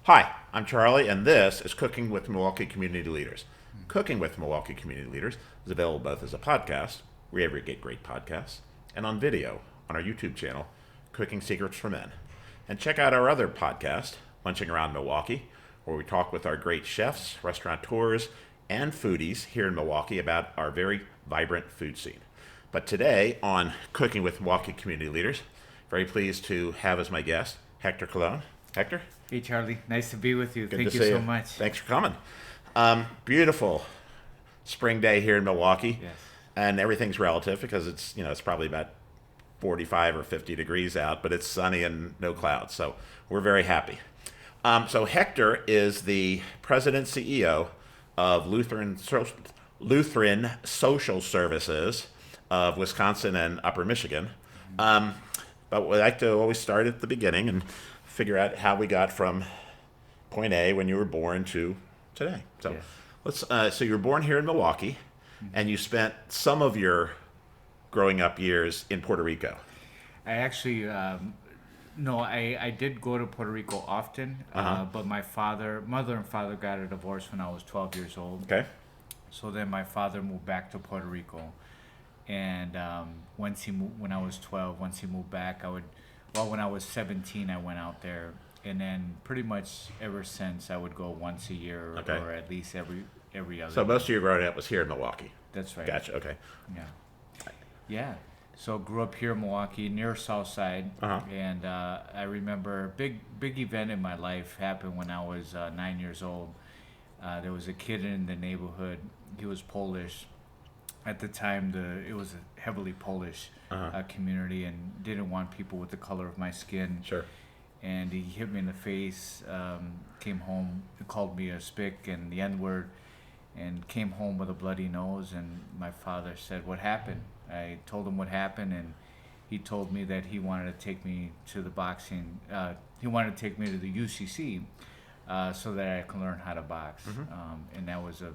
Hi, I'm Charlie, and this is Cooking with Milwaukee Community Leaders. Cooking with Milwaukee Community Leaders is available both as a podcast, wherever you get great podcasts, and on video on our YouTube channel, Cooking Secrets for Men. And check out our other podcast, Munching Around Milwaukee, where we talk with our great chefs, restaurateurs, and foodies here in Milwaukee about our very vibrant food scene. But today on Cooking with Milwaukee Community Leaders, very pleased to have as my guest Héctor Colón. Hector? Hey, Charlie. Nice to be with you. Good Thank to you see so you. much. Thanks for coming. Beautiful spring day here in Milwaukee. Yes. And everything's relative because it's probably about 45 or 50 degrees out, but it's sunny and no clouds. So we're very happy. So Hector is the president CEO of Lutheran Social Services of Wisconsin and Upper Michigan. But we like to always start at the beginning and figure out how we got from point A when you were born to today. So Yes. let's. So you were born here in Milwaukee, and you spent some of your growing up years in Puerto Rico. I actually, no, I did go to Puerto Rico often, but my mother and father got a divorce when I was 12 years old. Okay. So then my father moved back to Puerto Rico. And when I was 12, once he moved back, when I was 17, I went out there. And then pretty much ever since, I would go once a year Okay. or at least every other So year. most of your growing up was here in Milwaukee. That's right. Gotcha. Okay. Yeah. Yeah. So grew up here in Milwaukee, near South Side, Uh-huh. and I remember a big event in my life happened when I was 9 years old. There was a kid in the neighborhood. He was Polish. At the time, it was a heavily Polish community, and didn't want people with the color of my skin. Sure. And he hit me in the face. Came home, called me a spick and the N-word, and came home with a bloody nose. And my father said, "What happened?" I told him what happened, and he told me that he wanted to take me to the boxing. He wanted to take me to the UCC so that I can learn how to box. And that was a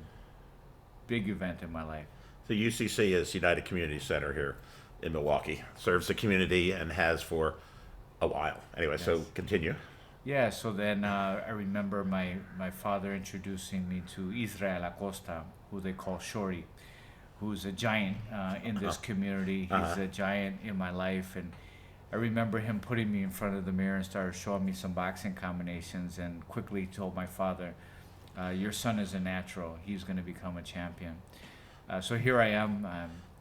big event in my life. The UCC is United Community Center here in Milwaukee. Serves the community and has for a while. Anyway, so Yes. continue. Yeah, so then I remember my father introducing me to Israel Acosta, who they call Shorty, who's a giant in this community. He's a giant in my life. And I remember him putting me in front of the mirror and started showing me some boxing combinations, and quickly told my father, "Your son is a natural. He's going to become a champion." So here I am.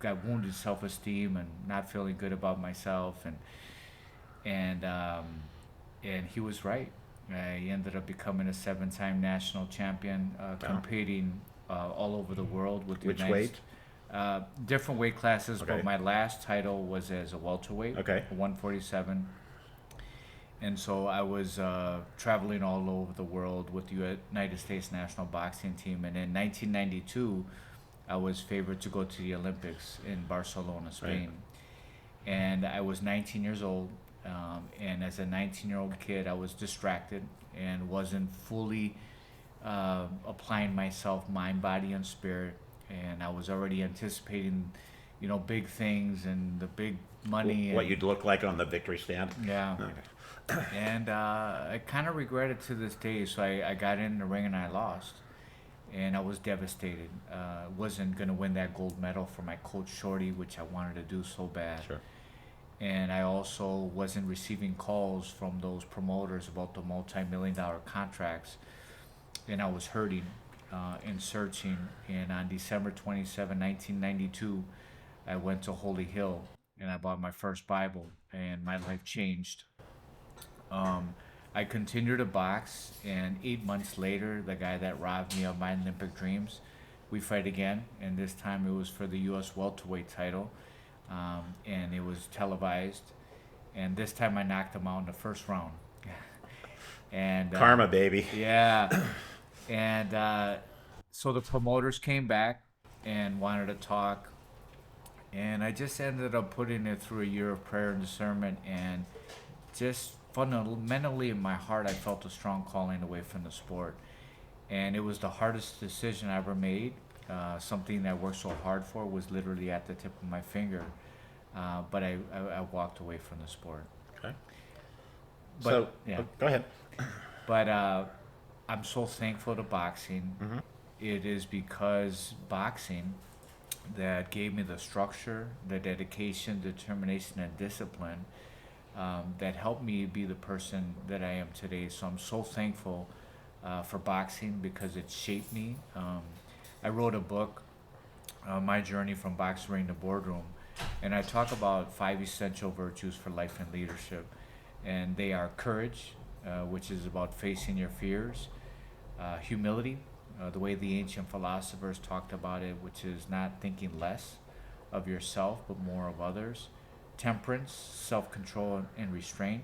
Got wounded self-esteem and not feeling good about myself, and he was right. I ended up becoming a 7-time national champion, competing all over the world with the Which United weight? Different weight classes, Okay. but my last title was as a welterweight, Okay. 147. And so I was traveling all over the world with the United States national boxing team. And in 1992, I was favored to go to the Olympics in Barcelona, Spain. And I was 19 years old. And as a 19-year-old kid, I was distracted and wasn't fully applying myself, mind, body, and spirit. And I was already anticipating, big things and the big money. What and, you'd look like on the victory stand. Yeah. Okay. And I kind of regret it to this day. So I got in the ring and I lost. And I was devastated. Wasn't going to win that gold medal for my coach Shorty, which I wanted to do so bad. Sure. And I also wasn't receiving calls from those promoters about the multi-million-dollar contracts. And I was hurting and searching. And on December 27, 1992, I went to Holy Hill and I bought my first Bible, and my life changed. I continued to box, and 8 months later, the guy that robbed me of my Olympic dreams, we fight again, and this time it was for the U.S. welterweight title, and it was televised, and this time I knocked him out in the first round. And Karma, baby. yeah, and so the promoters came back and wanted to talk, and I just ended up putting it through a year of prayer and discernment, and just fundamentally in my heart, I felt a strong calling away from the sport. And it was the hardest decision I ever made. Something that I worked so hard for was literally at the tip of my finger. But I walked away from the sport. Okay. But, So, yeah. go ahead. But I'm so thankful to boxing. Mm-hmm. It is because boxing that gave me the structure, the dedication, determination, and discipline that helped me be the person that I am today. So I'm so thankful for boxing because it shaped me. I wrote a book, My Journey from Boxing Ring to Boardroom, and I talk about 5 essential virtues for life and leadership. And they are courage, which is about facing your fears, humility, the way the ancient philosophers talked about it, which is not thinking less of yourself but more of others, temperance, self-control and restraint,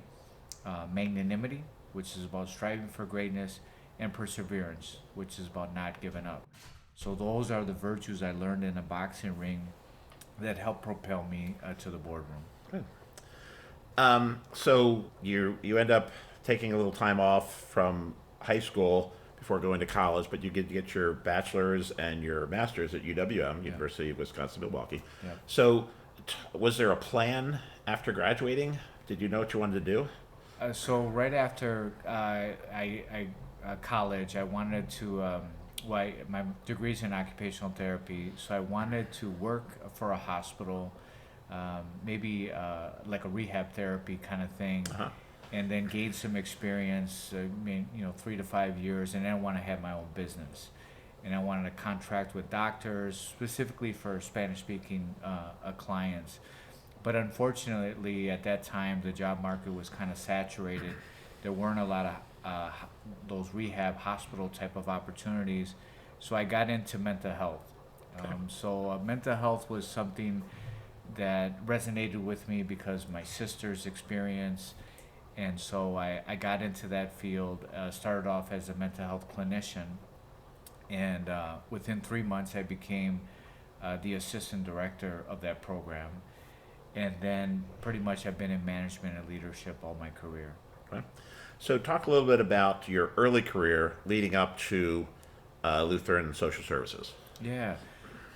magnanimity, which is about striving for greatness, and perseverance, which is about not giving up. So those are the virtues I learned in a boxing ring that helped propel me to the boardroom. Good. So you end up taking a little time off from high school before going to college, but you get your bachelor's and your master's at UWM, University of Wisconsin Milwaukee. Yeah. So was there a plan after graduating? Did you know what you wanted to do? So right after college, I wanted to. My degree's in occupational therapy, so I wanted to work for a hospital, maybe like a rehab therapy kind of thing, and then gain some experience. 3 to 5 years, and then I want to have my own business, and I wanted to contract with doctors specifically for Spanish-speaking clients. But unfortunately, at that time, the job market was kind of saturated. There weren't a lot of those rehab hospital type of opportunities. So I got into mental health. So mental health was something that resonated with me because my sister's experience. And so I got into that field, started off as a mental health clinician. And within 3 months, I became the assistant director of that program. And then pretty much I've been in management and leadership all my career. Okay. So talk a little bit about your early career leading up to Lutheran Social Services. Yeah.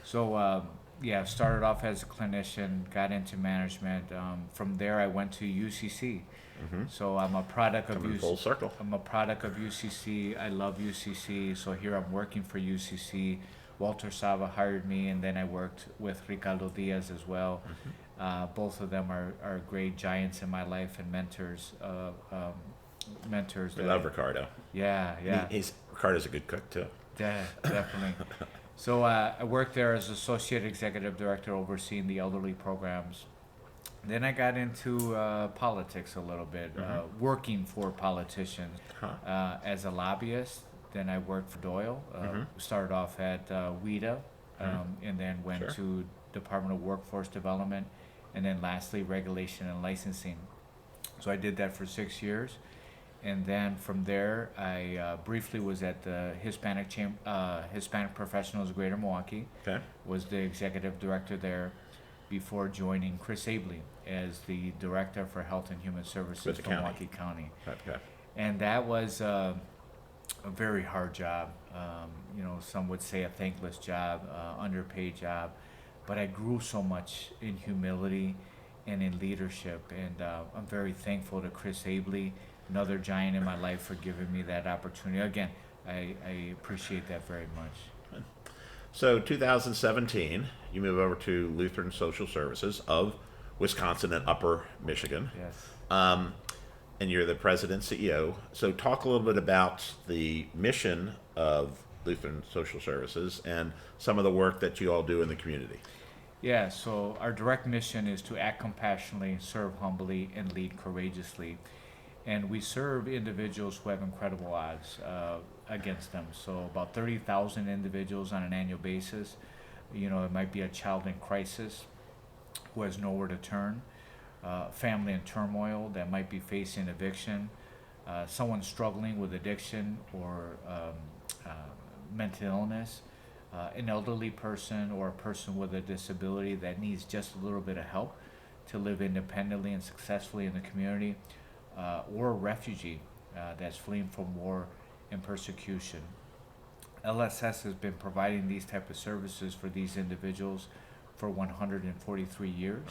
So, started off as a clinician, got into management. From there, I went to UCC. Mm-hmm. So I'm a product of Coming full circle. I'm a product of UCC. I love UCC. So here I'm working for UCC. Walter Sava hired me, and then I worked with Ricardo Diaz as well. Mm-hmm. Both of them are great giants in my life and mentors. We love Ricardo. Yeah. Ricardo's a good cook too. Yeah, definitely. So I worked there as associate executive director, overseeing the elderly programs. Then I got into politics a little bit, working for politicians as a lobbyist. Then I worked for Doyle. Started off at WIDA, and then went to Department of Workforce Development, and then lastly regulation and licensing. So I did that for 6 years. And then from there, I briefly was at the Hispanic Professionals of Greater Milwaukee. Okay. Was the executive director there before joining Chris Abley as the director for Health and Human Services for Milwaukee County. Okay. And that was a very hard job. Some would say a thankless job, underpaid job. But I grew so much in humility and in leadership. And I'm very thankful to Chris Abley, another giant in my life, for giving me that opportunity. Again, I appreciate that very much. So 2017, you move over to Lutheran Social Services of Wisconsin and Upper Michigan. Yes. And you're the president, CEO. So talk a little bit about the mission of Lutheran Social Services and some of the work that you all do in the community. Yeah, so our direct mission is to act compassionately, serve humbly, and lead courageously. And we serve individuals who have incredible odds against them. So about 30,000 individuals on an annual basis. It might be a child in crisis who has nowhere to turn, family in turmoil that might be facing eviction, someone struggling with addiction or mental illness, an elderly person or a person with a disability that needs just a little bit of help to live independently and successfully in the community, or a refugee that's fleeing from war and persecution. LSS has been providing these type of services for these individuals for 143 years.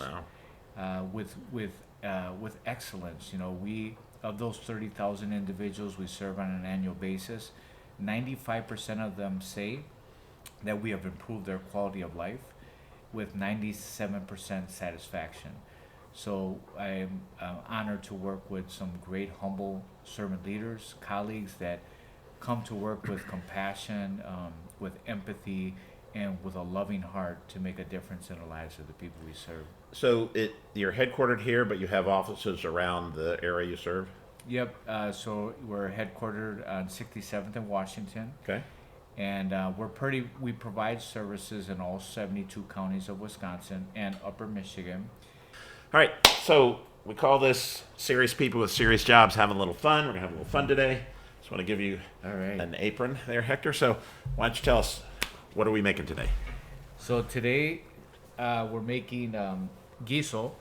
Wow. With excellence. We, of those 30,000 individuals we serve on an annual basis, 95% of them say that we have improved their quality of life with 97% satisfaction. So I'm honored to work with some great humble servant leaders, colleagues that come to work with compassion, with empathy, and with a loving heart to make a difference in the lives of the people we serve. So you're headquartered here, but you have offices around the area you serve? Yep. So we're headquartered on 67th and Washington. Okay. And we provide services in all 72 counties of Wisconsin and Upper Michigan. All right. So we call this Serious People with Serious Jobs Having a Little Fun. We're going to have a little fun today. Just want to give you an apron there, Hector. So why don't you tell us, what are we making today? So today we're making guiso.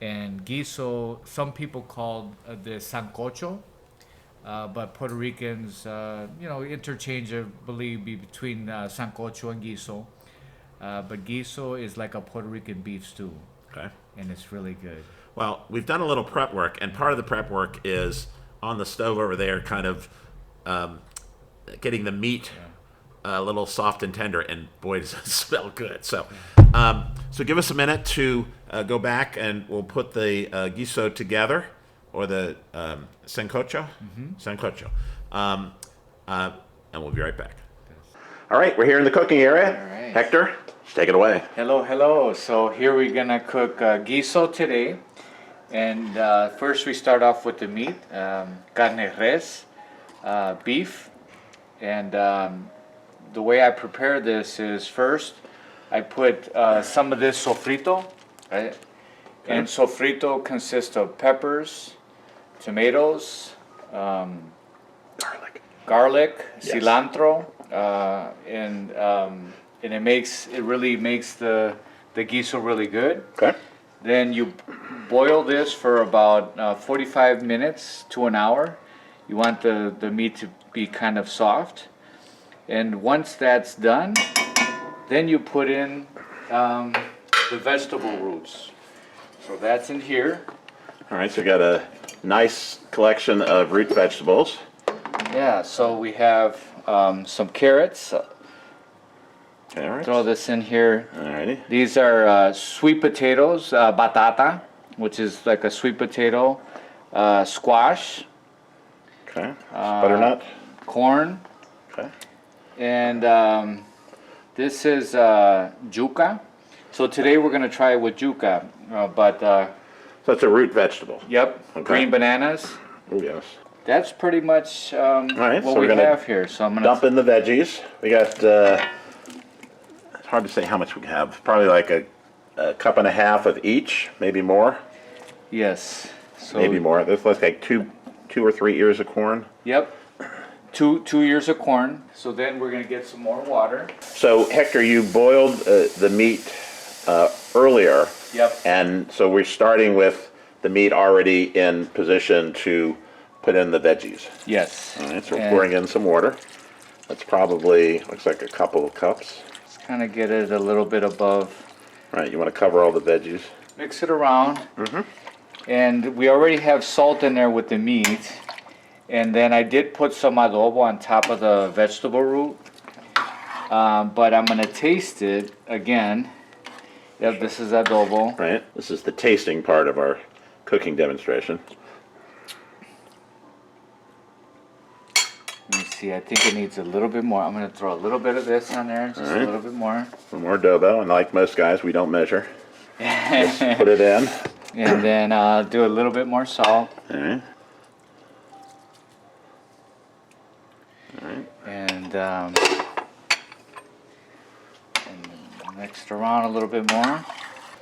And guiso, some people call the sancocho, but Puerto Ricans, interchangeably between sancocho and guiso. But guiso is like a Puerto Rican beef stew. Okay. And it's really good. Well, we've done a little prep work, and part of the prep work is on the stove over there, kind of getting the meat a little soft and tender, and boy, does it smell good. So give us a minute to go back, and we'll put the guiso together, or the sancocho. Sancocho. And we'll be right back. All right, we're here in the cooking area. All right. Hector, take it away. Hello. So here we're gonna cook guiso today, and first we start off with the meat, carne res, beef, and the way I prepare this is first I put some of this sofrito, right? Okay. And sofrito consists of peppers, tomatoes, garlic, yes, cilantro, and it really makes the guiso really good. Okay. Then you boil this for about 45 minutes to an hour. You want the meat to be kind of soft. And once that's done, then you put in the vegetable roots. So that's in here. All right, so we got a nice collection of root vegetables. Yeah, so we have some carrots. Carrots. Throw this in here. Alrighty. These are sweet potatoes, batata, which is like a sweet potato, squash. Okay. Butternut. Corn. Okay. And this is yuca. So today we're going to try it with yuca, So it's a root vegetable. Yep. Okay. Green bananas. Oh yes. That's pretty much what so we have here. So I'm going to dump in the veggies. We got. It's hard to say how much we have. Probably like a cup and a half of each, maybe more. Yes. So maybe more. This looks like two or 3 ears of corn. Yep. Two ears of corn. So then we're going to get some more water. So Hector, you boiled the meat earlier. Yep. And so we're starting with the meat already in position to put in the veggies. Yes. All right, so we're pouring in some water. That's probably, looks like a couple of cups. Let's kind of get it a little bit above. All right, you want to cover all the veggies. Mix it around. Mm-hmm. And we already have salt in there with the meat. And then I did put some adobo on top of the vegetable root. But I'm going to taste it again. Yep, this is adobo. Right, this is the tasting part of our cooking demonstration. Let me see, I think it needs a little bit more. I'm going to throw a little bit of this on there, just a little bit more. Some more adobo, and like most guys, we don't measure. Just put it in. And then do a little bit more salt. All right. And mix it around a little bit more.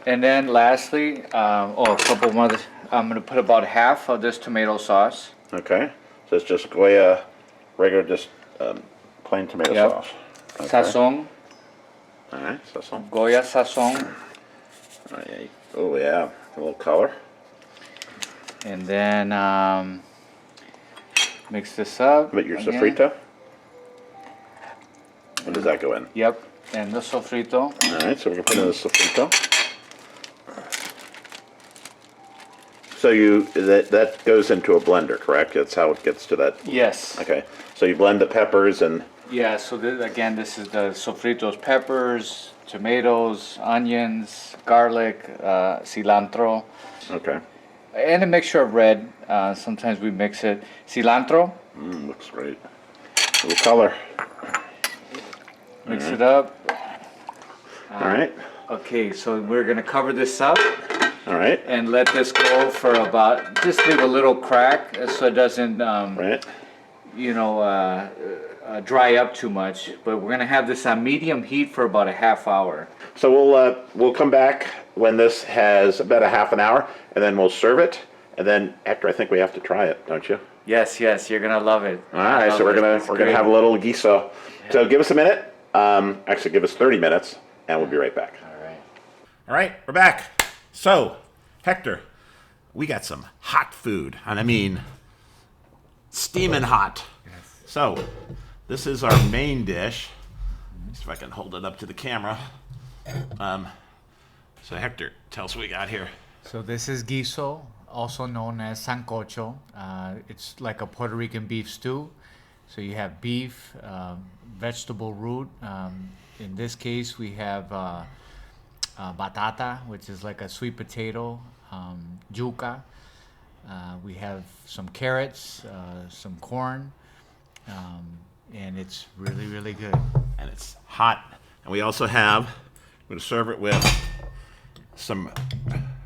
And then lastly, a couple more. I'm going to put about half of this tomato sauce. Okay. So it's just Goya, regular, just plain tomato sauce. Okay. Sazon. All right, sazon. Goya sazon. Oh yeah, a little color. And then mix this up. But your sofrito? When does that go in? Yep, and the sofrito. All right, so we're going to put in the sofrito. So that goes into a blender, correct? That's how it gets to that. Yes. Okay. So you blend the peppers and. Yeah, so again, this is the sofritos: peppers, tomatoes, onions, garlic, cilantro, Okay. and a mixture of red. Sometimes we mix it. Cilantro, Looks great. A little color. mix it up. All right. Okay, so we're gonna cover this up All right. and let this go for about, just leave a little crack so it doesn't, Right. dry up too much. But we're gonna have this on medium heat for about a half hour. So we'll come back when this has about a half an hour, and then we'll serve it. And then, Hector, I think we have to try it, don't you? Yes, you're gonna love it. All right. So we're gonna have a little guiso. Yeah. So give us a minute. Actually, give us 30 minutes, and we'll be right back. All right, we're back. So, Hector, we got some hot food, and I mean steaming hot. Yes. So, this is our main dish. See if I can hold it up to the camera. So, Hector, tell us what we got here. So this is guiso, also known as sancocho. It's like a Puerto Rican beef stew. So you have beef, vegetable root. In this case, we have batata, which is like a sweet potato, yuca. We have some carrots, some corn, and it's really, really good. And it's hot. And we also have, we're going to serve it with some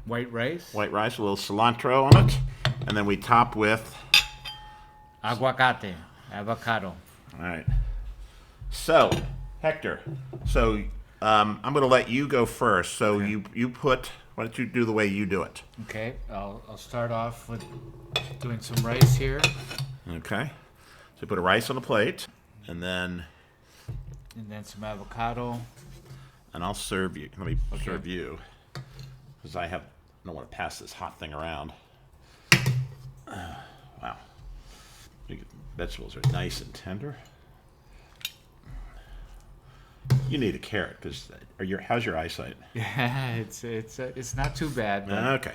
White rice, a little cilantro on it. And then we top with avocado. All right. So, Hector, I'm going to let you go first. So Okay. you put, why don't you do the way you do it? Okay, I'll start off with doing some rice here. Okay. So you put a rice on a plate, and then Some avocado. and I'll serve you. Let me serve you, because I don't want to pass this hot thing around. Wow. Vegetables are nice and tender. You need a carrot, because how's your eyesight? Yeah, it's not too bad. But Okay.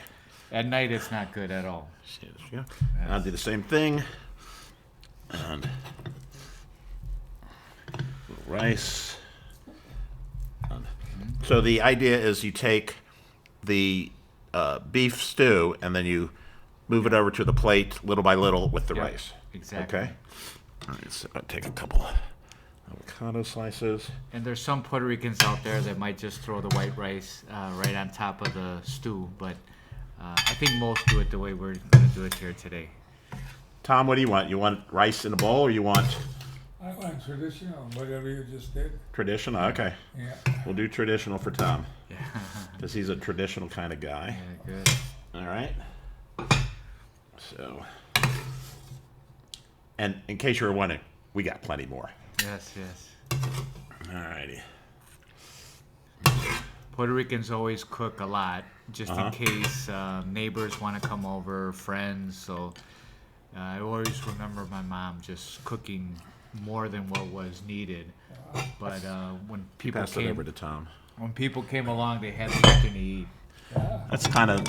at night, it's not good at all. Yeah. I'll do the same thing. And rice. So the idea is you take the beef stew and then you move it over to the plate little by little with the Yep, rice. exactly. Okay. All right, so I'll take a couple avocado slices. And there's some Puerto Ricans out there that might just throw the white rice right on top of the stew, but I think most do it the way we're going to do it here today. Tom, what do you want? You want rice in a bowl, or you want I want traditional, whatever you just did. traditional? Okay. Yeah. We'll do traditional for Tom, Yeah, because he's a traditional kind of guy. good. All right. So, and in case you were wondering, we got plenty more. Yes. All righty. Puerto Ricans always cook a lot, just in case neighbors want to come over, friends. So I always remember my mom just cooking more than what was needed. But when people Pass it over to Tom. when people came along, they had something to eat. That's kind of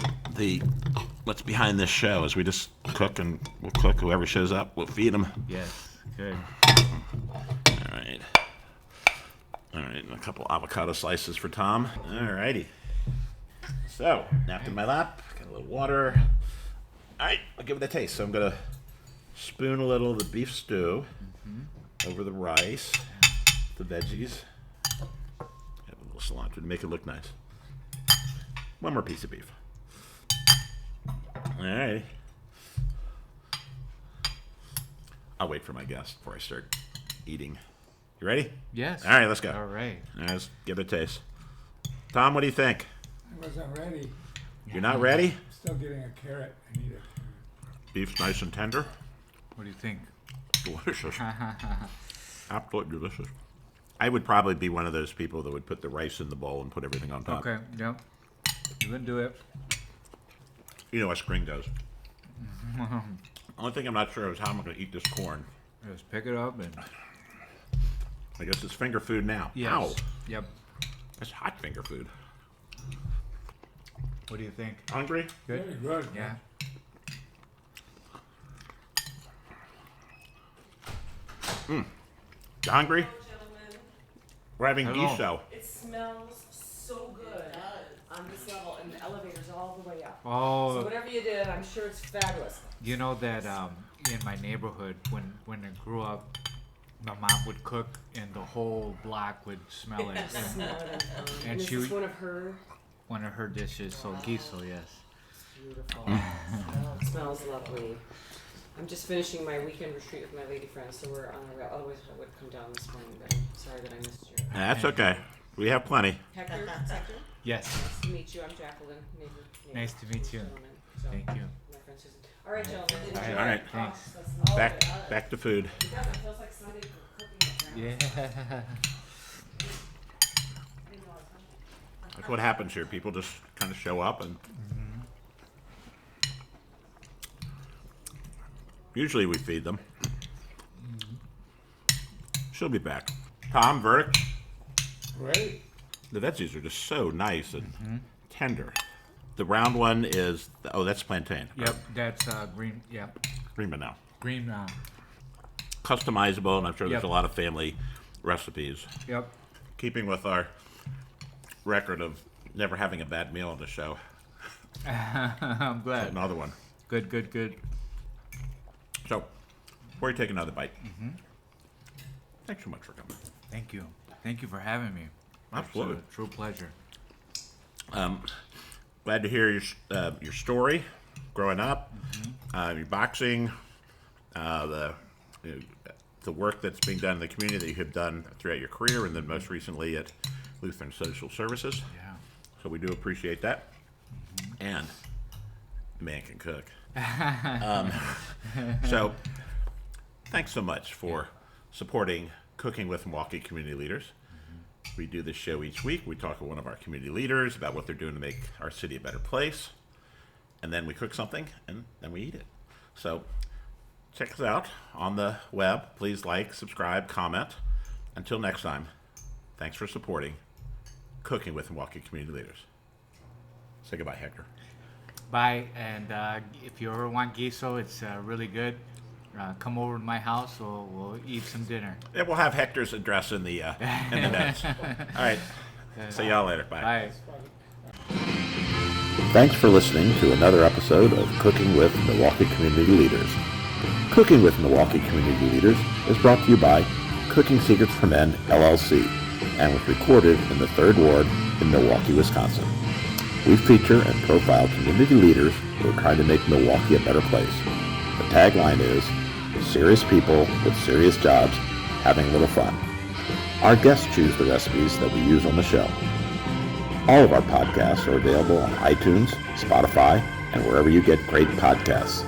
what's behind this show is we just cook, and we'll cook. Whoever shows up, we'll feed them. Yes, good. All right. All right, and a couple avocado slices for Tom. All righty. So, napkin in my lap, got a little water. All right, I'll give it a taste. So I'm going to spoon a little of the beef stew over the rice, the veggies. Have a little cilantro to make it look nice. One more piece of beef. All right. I'll wait for my guest before I start eating. You ready? Yes. All right, let's go. All right. All right, let's give it a taste. Tom, what do you think? I wasn't ready. You're not ready? Still getting a carrot. I need it. Beef's nice and tender. What do you think? Delicious. Absolutely delicious. I would probably be one of those people that would put the rice in the bowl and put everything on top. Okay. Yep. You can do it. You know us gringos. Only thing I'm not sure is how I'm going to eat this corn. Just pick it up and. I guess it's finger food now. Yes. Ow. Yep. That's hot finger food. What do you think? Hungry? Good. Very good. Yeah. You hungry? Gentlemen, We're having Hello. guiso. it smells so good on this level, and the elevator's all the way up. So Oh, whatever you did, I'm sure it's fabulous. you know that in my neighborhood, when I grew up, my mom would cook and the whole block would smell it. Smell it and And this she is would- one of her. One of her dishes, so guiso, yes. Beautiful. It smells lovely. I'm just finishing my weekend retreat with my lady friends, so we're on the rail. Otherwise, I would come down this morning, but I'm sorry that I missed you. That's okay. We have plenty. Hector, it's Hector. Yes. Nice to meet you. I'm Jacqueline. Nice to meet you. Gentlemen. So, Thank you. my friend Susan. All right, gentlemen. All enjoy. right, thanks. That's all Back good. All right. back to food. It does. It feels like Sunday cooking at Yeah. That's what happens here. People just kind of show up, and usually we feed them. She'll be back. Tom, verdict. Great. The veggies are just so nice and tender. The round one is that's plantain. Yep, that's green. Yep, Green banana. green. Customizable, and I'm sure there's Yep. a lot of family recipes. Yep. Keeping with our record of never having a bad meal on the show. I'm glad. Another one. Good, good, good. So, before you take another bite, thanks so much for coming. Thank you. Thank you for having me. Absolutely. It's a true pleasure. Glad to hear your story growing up, your boxing, the work that's being done in the community that you have done throughout your career, and then most recently at Lutheran Social Services. Yeah. So we do appreciate that. And the man can cook. So thanks so much for supporting Cooking with Milwaukee Community Leaders. We do this show each week. We talk to one of our community leaders about what they're doing to make our city a better place. And then we cook something, and then we eat it. So check us out on the web. Please like, subscribe, comment. Until next time, thanks for supporting Cooking with Milwaukee Community Leaders. Say goodbye, Hector. Bye. And if you ever want guiso, it's really good. Come over to my house. We'll eat some dinner. Yeah, we'll have Hector's address in the notes. All right. See y'all later. Bye. Bye. Thanks for listening to another episode of Cooking with Milwaukee Community Leaders. Cooking with Milwaukee Community Leaders is brought to you by Cooking Secrets for Men, LLC, and was recorded in the 3rd Ward in Milwaukee, Wisconsin. We feature and profile community leaders who are trying to make Milwaukee a better place. The tagline is, serious people with serious jobs having a little fun. Our guests choose the recipes that we use on the show. All of our podcasts are available on iTunes, Spotify, and wherever you get great podcasts.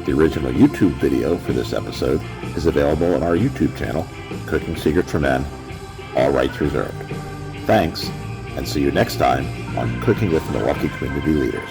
The original YouTube video for this episode is available on our YouTube channel, Cooking Secrets for Men, all rights reserved. Thanks, and see you next time on Cooking with Milwaukee Community Leaders.